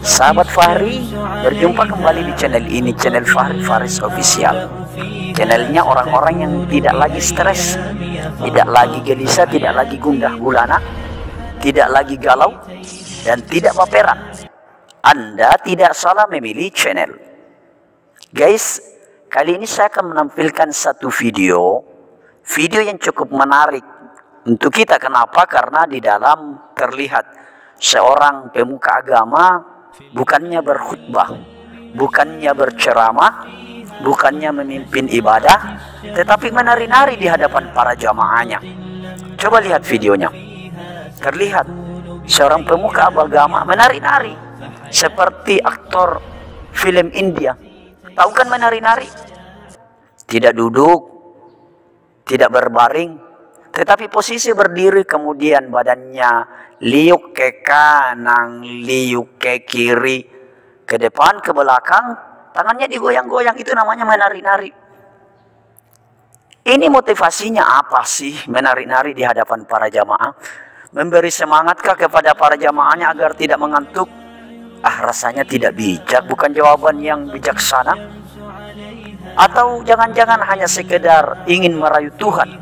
Sahabat Fahri, berjumpa kembali di channel ini, channel Fahri Faris Official. Channelnya orang-orang yang tidak lagi stres, tidak lagi gelisah, tidak lagi gundah gulana, tidak lagi galau, dan tidak baperan. Anda tidak salah memilih channel. Guys, kali ini saya akan menampilkan satu video yang cukup menarik untuk kita. Kenapa? Karena di dalam terlihat seorang pemuka agama bukannya berkhutbah, bukannya berceramah, bukannya memimpin ibadah, tetapi menari-nari di hadapan para jamaahnya. Coba lihat videonya. Terlihat seorang pemuka agama menari-nari seperti aktor film India. Tahu kan menari-nari? Tidak duduk, tidak berbaring, tetapi posisi berdiri, kemudian badannya liuk ke kanan, liuk ke kiri, ke depan, ke belakang, tangannya digoyang-goyang. Itu namanya menari-nari. Ini motivasinya apa sih menari-nari di hadapan para jamaah? Memberi semangatkah kepada para jamaahnya agar tidak mengantuk? Rasanya tidak bijak, bukan jawaban yang bijaksana. Atau jangan-jangan hanya sekedar ingin merayu Tuhan,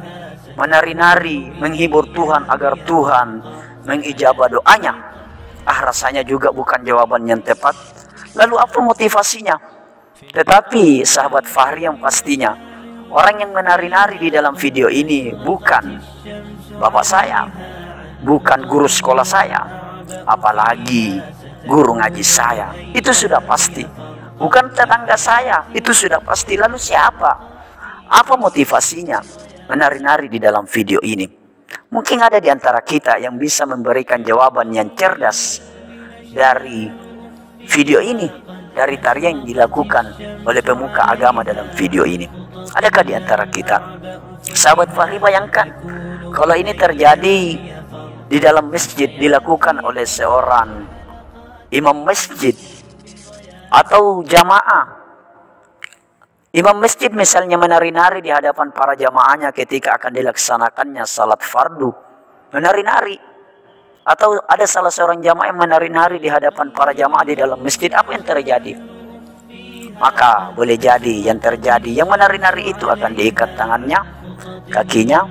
menari-nari, menghibur Tuhan agar Tuhan mengijabah doanya. Rasanya juga bukan jawaban yang tepat. Lalu apa motivasinya? Tetapi sahabat Fahri, yang pastinya orang yang menari-nari di dalam video ini bukan bapak saya, bukan guru sekolah saya, apalagi guru ngaji saya. Itu sudah pasti. Bukan tetangga saya, itu sudah pasti. Lalu siapa? Apa motivasinya menari-nari di dalam video ini? Mungkin ada di antara kita yang bisa memberikan jawaban yang cerdas dari video ini, dari tarian yang dilakukan oleh pemuka agama dalam video ini. Adakah di antara kita? Sahabat Fahri, bayangkan kalau ini terjadi di dalam masjid, dilakukan oleh seorang imam masjid atau jamaah. Imam masjid misalnya menari-nari di hadapan para jamaahnya ketika akan dilaksanakannya salat fardu. Menari-nari. Atau ada salah seorang jamaah yang menari-nari di hadapan para jamaah di dalam masjid. Apa yang terjadi? Maka boleh jadi yang terjadi, yang menari-nari itu akan diikat tangannya, kakinya,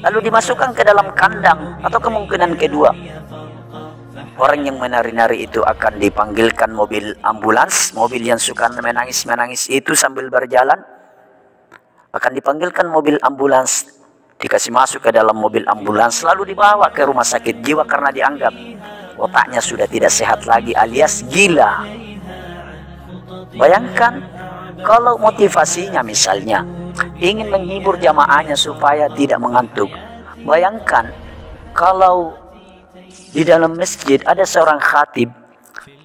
lalu dimasukkan ke dalam kandang. Atau kemungkinan kedua, orang yang menari-nari itu akan dipanggilkan mobil ambulans, mobil yang suka menangis-menangis itu sambil berjalan. Akan dipanggilkan mobil ambulans, dikasih masuk ke dalam mobil ambulans, lalu dibawa ke rumah sakit jiwa karena dianggap otaknya sudah tidak sehat lagi alias gila. Bayangkan kalau motivasinya misalnya ingin menghibur jamaahnya supaya tidak mengantuk. Bayangkan kalau di dalam masjid ada seorang khatib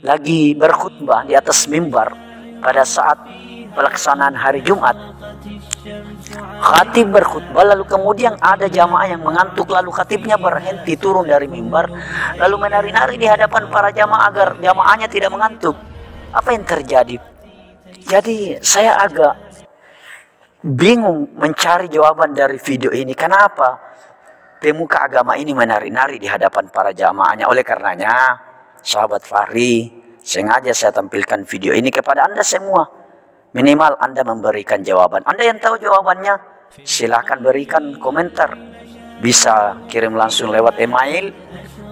lagi berkhutbah di atas mimbar pada saat pelaksanaan hari Jumat. Khatib berkhutbah, lalu kemudian ada jamaah yang mengantuk, lalu khatibnya berhenti, turun dari mimbar, lalu menari-nari di hadapan para jamaah agar jamaahnya tidak mengantuk. Apa yang terjadi? Jadi saya agak bingung mencari jawaban dari video ini. Kenapa pemuka agama ini menari-nari di hadapan para jamaahnya? Oleh karenanya, sahabat Fahri, sengaja saya tampilkan video ini kepada Anda semua. Minimal Anda memberikan jawaban. Anda yang tahu jawabannya, silakan berikan komentar. Bisa kirim langsung lewat email,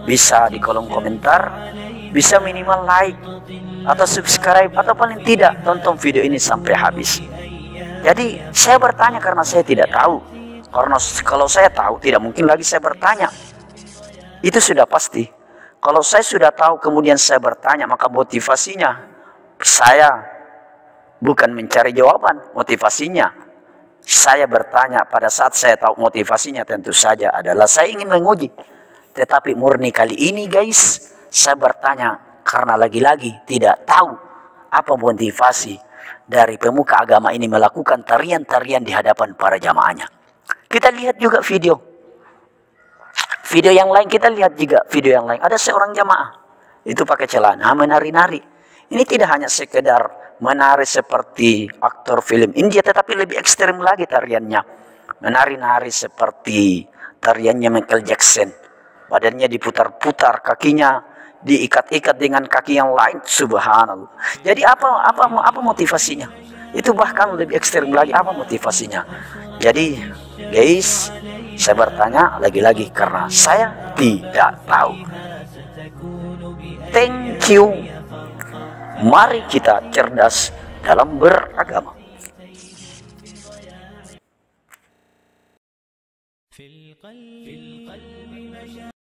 bisa di kolom komentar, bisa minimal like atau subscribe, atau paling tidak tonton video ini sampai habis. Jadi saya bertanya karena saya tidak tahu. Karena kalau saya tahu, tidak mungkin lagi saya bertanya. Itu sudah pasti. Kalau saya sudah tahu kemudian saya bertanya, maka motivasinya saya bukan mencari jawaban. Motivasinya saya bertanya pada saat saya tahu motivasinya tentu saja adalah saya ingin menguji. Tetapi murni kali ini guys, saya bertanya karena lagi-lagi tidak tahu apa motivasi dari pemuka agama ini melakukan tarian-tarian di hadapan para jamaahnya. Kita lihat juga video yang lain, kita lihat juga video yang lain. Ada seorang jamaah itu pakai celana menari-nari. Ini tidak hanya sekedar menari seperti aktor film India, tetapi lebih ekstrem lagi tariannya. Menari-nari seperti tariannya Michael Jackson. Badannya diputar-putar, kakinya diikat-ikat dengan kaki yang lain. Subhanallah. Jadi apa motivasinya? Itu bahkan lebih ekstrim lagi. Apa motivasinya? Jadi guys, saya bertanya lagi-lagi karena saya tidak tahu. Thank you. Mari kita cerdas dalam beragama.